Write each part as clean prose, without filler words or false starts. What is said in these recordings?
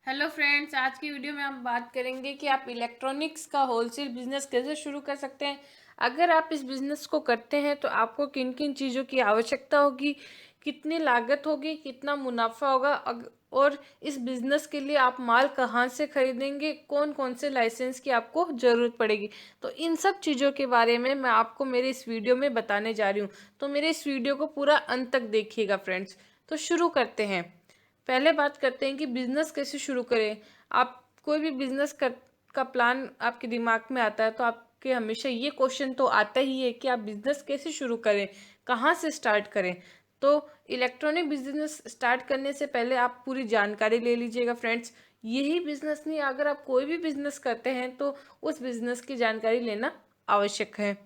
Hello friends, आज की video में हम बात करेंगे कि आप इलेक्ट्रॉनिक्स का होलसेल बिजनेस कैसे शुरू कर सकते हैं। अगर आप इस बिजनेस को करते हैं तो आपको किन किन चीज़ों की आवश्यकता होगी, कितनी लागत होगी, कितना मुनाफा होगा और इस बिजनेस के लिए आप माल कहाँ से खरीदेंगे, कौन कौन से लाइसेंस की आपको ज़रूरत पड़ेगी। तो इन सब चीज़ों के बारे में मैं आपको मेरे इस वीडियो में बताने जा रही हूँ। तो मेरे इस वीडियो को पूरा अंत तक देखिएगा फ्रेंड्स। तो शुरू करते हैं। पहले बात करते हैं कि बिजनेस कैसे शुरू करें। आप कोई भी बिजनेस का प्लान आपके दिमाग में आता है तो आपके हमेशा ये क्वेश्चन तो आता ही है कि आप बिजनेस कैसे शुरू करें, कहाँ से स्टार्ट करें। तो इलेक्ट्रॉनिक बिजनेस स्टार्ट करने से पहले आप पूरी जानकारी ले लीजिएगा फ्रेंड्स। यही बिजनेस नहीं, अगर आप कोई भी बिजनेस करते हैं तो उस बिजनेस की जानकारी लेना आवश्यक है।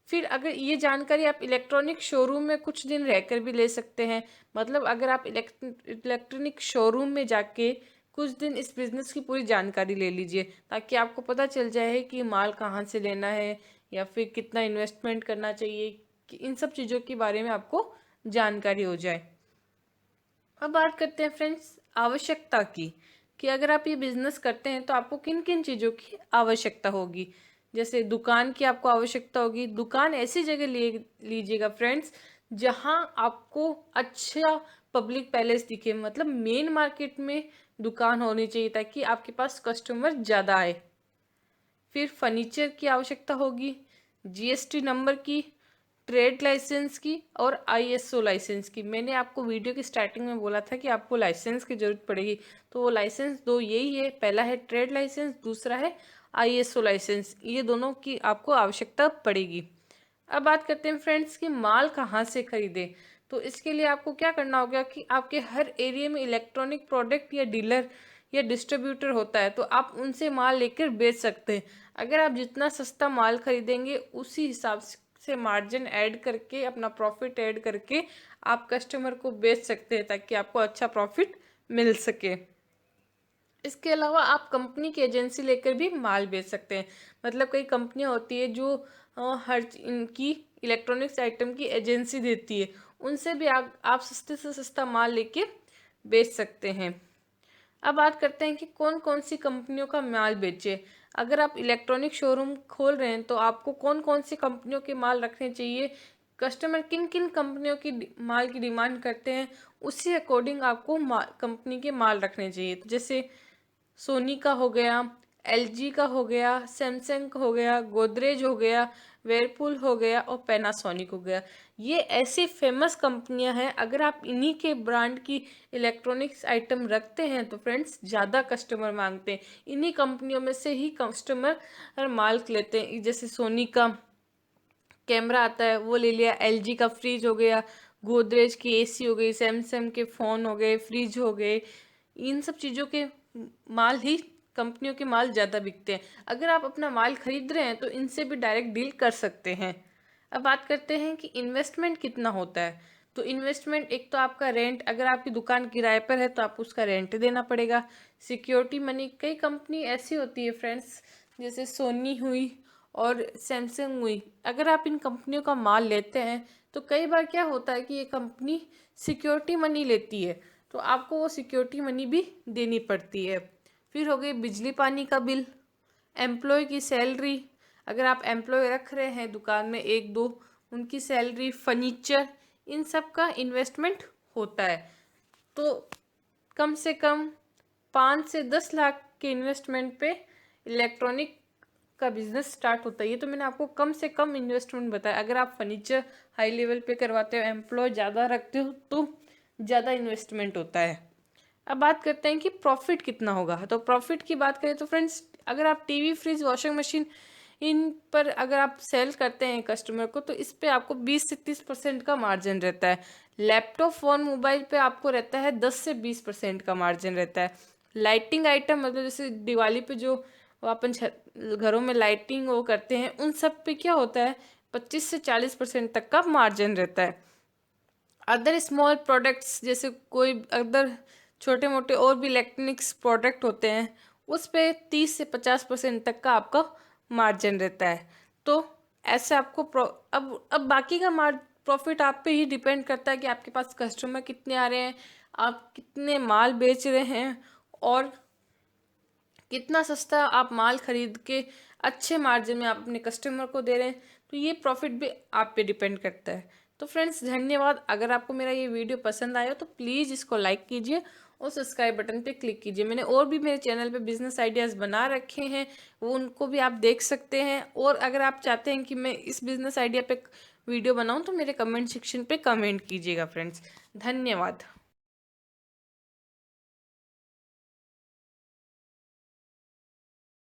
फिर अगर ये जानकारी आप इलेक्ट्रॉनिक शोरूम में कुछ दिन रहकर भी ले सकते हैं। मतलब अगर आप इलेक्ट्रॉनिक शोरूम में जाके कुछ दिन इस बिज़नेस की पूरी जानकारी ले लीजिए, ताकि आपको पता चल जाए कि माल कहाँ से लेना है या फिर कितना इन्वेस्टमेंट करना चाहिए, कि इन सब चीज़ों के बारे में आपको जानकारी हो जाए। अब बात करते हैं फ्रेंड्स आवश्यकता की, कि अगर आप ये बिजनेस करते हैं तो आपको किन किन चीज़ों की आवश्यकता होगी। जैसे दुकान की आपको आवश्यकता होगी। दुकान ऐसी जगह लीजिएगा फ्रेंड्स जहां आपको अच्छा पब्लिक पैलेस दिखे, मतलब मेन मार्केट में दुकान होनी चाहिए ताकि आपके पास कस्टमर ज़्यादा आए। फिर फर्नीचर की आवश्यकता होगी, जीएसटी नंबर की, ट्रेड लाइसेंस की और आईएसओ लाइसेंस की। मैंने आपको वीडियो की स्टार्टिंग में बोला था कि आपको लाइसेंस की ज़रूरत पड़ेगी। तो वो लाइसेंस दो यही है, पहला है ट्रेड लाइसेंस, दूसरा है आईएसओ लाइसेंस। ये दोनों की आपको आवश्यकता पड़ेगी। अब बात करते हैं फ्रेंड्स कि माल कहाँ से खरीदें। तो इसके लिए आपको क्या करना होगा कि आपके हर एरिया में इलेक्ट्रॉनिक प्रोडक्ट या डीलर या डिस्ट्रीब्यूटर होता है, तो आप उनसे माल लेकर बेच सकते हैं। अगर आप जितना सस्ता माल खरीदेंगे उसी हिसाब से मार्जिन ऐड करके, अपना प्रॉफिट ऐड करके आप कस्टमर को बेच सकते हैं, ताकि आपको अच्छा प्रॉफिट मिल सके। इसके अलावा आप कंपनी की एजेंसी लेकर भी माल बेच सकते हैं। मतलब कई कंपनियां होती है जो हर इनकी इलेक्ट्रॉनिक्स आइटम की एजेंसी देती है, उनसे भी आप सस्ते से सस्ता माल लेके बेच सकते हैं। अब बात करते हैं कि कौन कौन सी कंपनियों का माल बेचे। अगर आप इलेक्ट्रॉनिक शोरूम खोल रहे हैं तो आपको कौन कौन सी कंपनियों के माल रखने चाहिए, कस्टमर किन किन कंपनियों की माल की डिमांड करते हैं, उसी अकॉर्डिंग आपको कंपनी के माल रखने चाहिए। तो जैसे सोनी का हो गया, एलजी का हो गया, सैमसंग हो गया, गोदरेज हो गया, वेयरपूल हो गया और पैनासोनिक हो गया। ये ऐसी फेमस कंपनियां हैं। अगर आप इन्हीं के ब्रांड की इलेक्ट्रॉनिक्स आइटम रखते हैं तो फ्रेंड्स ज़्यादा कस्टमर मांगते हैं। इन्हीं कंपनियों में से ही कस्टमर माल लेते हैं। जैसे सोनी का कैमरा आता है वो ले लिया, एलजी का फ्रिज हो गया, गोदरेज की एसी हो गई, सैमसंग के फ़ोन हो गए, फ्रिज हो गए। इन सब चीज़ों के माल ही, कंपनियों के माल ज़्यादा बिकते हैं। अगर आप अपना माल खरीद रहे हैं तो इनसे भी डायरेक्ट डील कर सकते हैं। अब बात करते हैं कि इन्वेस्टमेंट कितना होता है। तो इन्वेस्टमेंट एक तो आपका रेंट, अगर आपकी दुकान किराए पर है तो आप उसका रेंट देना पड़ेगा। सिक्योरिटी मनी, कई कंपनी ऐसी होती है फ्रेंड्स, जैसे सोनी हुई और सैमसंग हुई। अगर आप इन कंपनियों का माल लेते हैं तो कई बार क्या होता है कि ये कंपनी सिक्योरिटी मनी लेती है, तो आपको वो सिक्योरिटी मनी भी देनी पड़ती है। फिर हो गई बिजली पानी का बिल, एम्प्लॉय की सैलरी, अगर आप एम्प्लॉय रख रहे हैं दुकान में एक दो, उनकी सैलरी, फर्नीचर, इन सब का इन्वेस्टमेंट होता है। तो कम से कम 5 से 10 लाख के इन्वेस्टमेंट पे इलेक्ट्रॉनिक का बिजनेस स्टार्ट होता है। ये तो मैंने आपको कम से कम इन्वेस्टमेंट बताया। अगर आप फर्नीचर हाई लेवल पे करवाते हो, एम्प्लॉय ज़्यादा रखते हो, तो ज़्यादा इन्वेस्टमेंट होता है। अब बात करते हैं कि प्रॉफिट कितना होगा। तो प्रॉफिट की बात करें तो फ्रेंड्स, अगर आप टीवी, फ्रिज, वॉशिंग मशीन इन पर अगर आप सेल करते हैं कस्टमर को, तो इस पे आपको 20 से 30% का मार्जिन रहता है। लैपटॉप, फ़ोन, मोबाइल पे आपको रहता है 10 से 20% का मार्जिन रहता है। लाइटिंग आइटम, मतलब जैसे दिवाली पे जो वो अपन घरों में लाइटिंग वो करते हैं, उन सब पे क्या होता है, 25 से 40% तक का मार्जिन रहता है। अदर स्मॉल प्रोडक्ट्स, जैसे कोई अदर छोटे मोटे और भी इलेक्ट्रॉनिक्स प्रोडक्ट होते हैं, उस पे 30 से 50% तक का आपका मार्जिन रहता है। तो ऐसे आपको अब बाकी का प्रॉफिट आप पे ही डिपेंड करता है कि आपके पास कस्टमर कितने आ रहे हैं, आप कितने माल बेच रहे हैं और कितना सस्ता आप माल खरीद के अच्छे मार्जिन में आप अपने कस्टमर को दे रहे हैं, तो ये प्रॉफिट भी आप पे डिपेंड करता है। तो फ्रेंड्स धन्यवाद। अगर आपको मेरा ये वीडियो पसंद आया तो प्लीज़ इसको लाइक कीजिए और सब्सक्राइब बटन पे क्लिक कीजिए। मैंने और भी मेरे चैनल पे बिजनेस आइडियाज़ बना रखे हैं, वो उनको भी आप देख सकते हैं। और अगर आप चाहते हैं कि मैं इस बिजनेस आइडिया पे वीडियो बनाऊं तो मेरे कमेंट सेक्शन पे कमेंट कीजिएगा फ्रेंड्स। धन्यवाद।